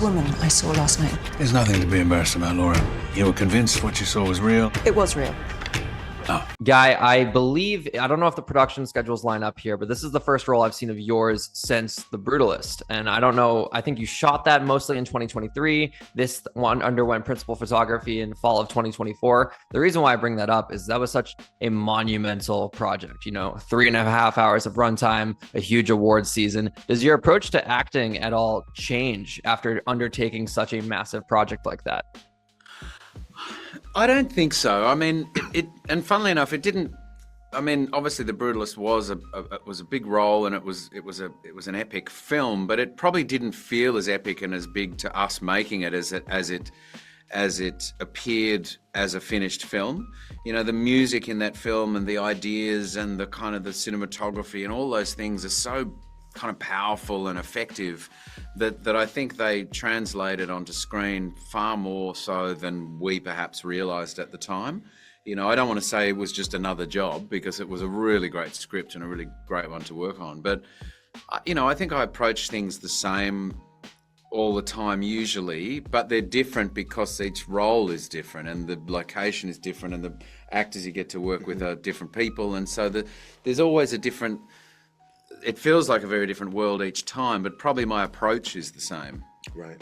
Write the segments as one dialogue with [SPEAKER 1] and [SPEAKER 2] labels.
[SPEAKER 1] woman I saw last night.
[SPEAKER 2] There's nothing to be embarrassed about, Laura. You were convinced what you saw was real?
[SPEAKER 1] It was real.
[SPEAKER 2] Oh.
[SPEAKER 3] Guy, I believe, I don't know if the production schedules line up here, but this is the first role I've seen of yours since The Brutalist. And I don't know, I think you shot that mostly in 2023. This one underwent principal photography in fall of 2024. The reason why I bring that up is that was such a monumental project, 3.5 hours of runtime, a huge award season. Does your approach to acting at all change after undertaking such a massive project like that?
[SPEAKER 4] I don't think so. I mean, and funnily enough, it didn't. I mean, obviously, The Brutalist was a big role, and it was an epic film, but it probably didn't feel as epic and as big to us making it as it appeared as a finished film. The music in that film and the ideas and the kind of the cinematography and all those things are so kind of powerful and effective that I think they translated onto screen far more so than we perhaps realized at the time. I don't want to say it was just another job, because it was a really great script and a really great one to work on. But, I think I approach things the same all the time usually, but they're different because each role is different and the location is different and the actors you get to work with are different people. And so there's always it feels like a very different world each time, but probably my approach is the same.
[SPEAKER 5] Right.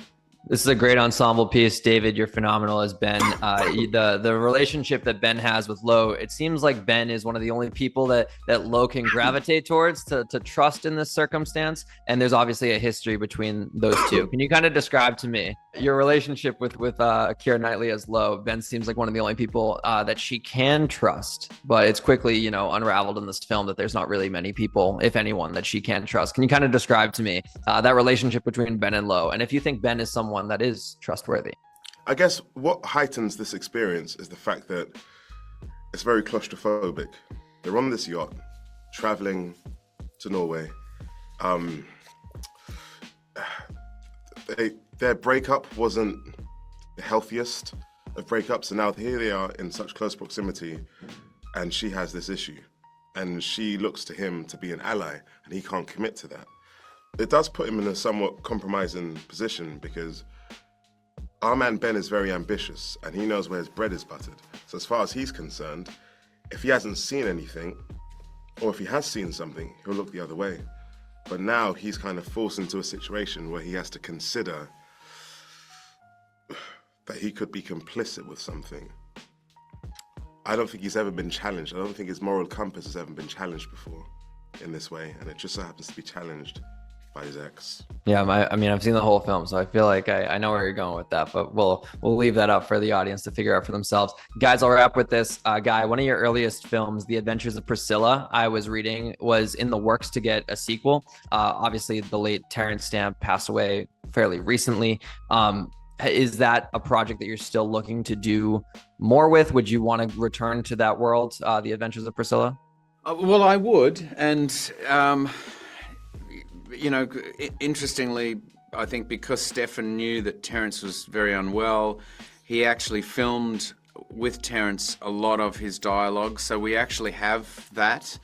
[SPEAKER 3] This is a great ensemble piece. David, you're phenomenal as Ben. The relationship that Ben has with Lo, it seems like Ben is one of the only people that Lo can gravitate towards to trust in this circumstance. And there's obviously a history between those two. Can you kind of describe to me your relationship with Keira Knightley as Lo? Ben seems like one of the only people that she can trust, but it's quickly, unraveled in this film that there's not really many people, if anyone, that she can trust. Can you kind of describe to me that relationship between Ben and Lo? And if you think Ben is someone that is trustworthy?
[SPEAKER 5] I guess what heightens this experience is the fact that it's very claustrophobic. They're on this yacht, traveling to Norway. Their breakup wasn't the healthiest of breakups, and now here they are in such close proximity, and she has this issue, and she looks to him to be an ally, and he can't commit to that. It does put him in a somewhat compromising position, because our man Ben is very ambitious and he knows where his bread is buttered. So as far as he's concerned, if he hasn't seen anything, or if he has seen something, he'll look the other way. But now he's kind of forced into a situation where he has to consider that he could be complicit with something. I don't think he's ever been challenged. I don't think his moral compass has ever been challenged before in this way, and it just so happens to be challenged by his ex.
[SPEAKER 3] Yeah, I mean, I've seen the whole film, so I feel like I know where you're going with that, but we'll leave that up for the audience to figure out for themselves. Guys, I'll wrap with this. Guy, one of your earliest films, The Adventures of Priscilla, I was reading, was in the works to get a sequel. Obviously, the late Terrence Stamp passed away fairly recently. Is that a project that you're still looking to do more with? Would you want to return to that world, The Adventures of Priscilla?
[SPEAKER 4] Well, I would, and interestingly, I think because Stefan knew that Terrence was very unwell, he actually filmed with Terrence a lot of his dialogue. So we actually have that,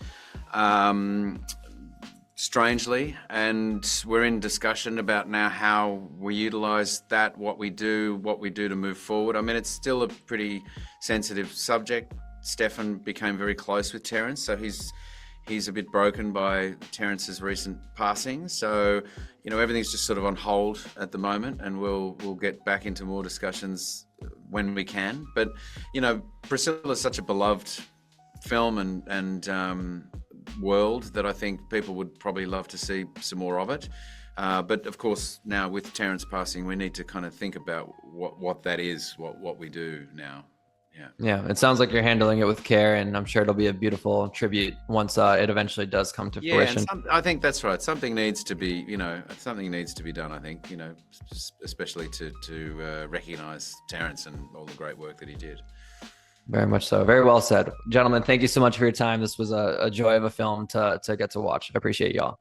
[SPEAKER 4] strangely, and we're in discussion about now how we utilize that, what we do to move forward. I mean, it's still a pretty sensitive subject. Stefan became very close with Terrence, so he's a bit broken by Terrence's recent passing. So, everything's just sort of on hold at the moment, and we'll get back into more discussions when we can. But, Priscilla is such a beloved film and world that I think people would probably love to see some more of it. But of course, now with Terrence passing, we need to kind of think about what that is, what we do now.
[SPEAKER 3] Yeah, it sounds like you're handling it with care, and I'm sure it'll be a beautiful tribute once it eventually does come to fruition.
[SPEAKER 4] And I think that's right. Something needs to be done. I think, especially to recognise Terrence and all the great work that he did.
[SPEAKER 3] Very much so. Very well said, gentlemen. Thank you so much for your time. This was a joy of a film to get to watch. I appreciate y'all.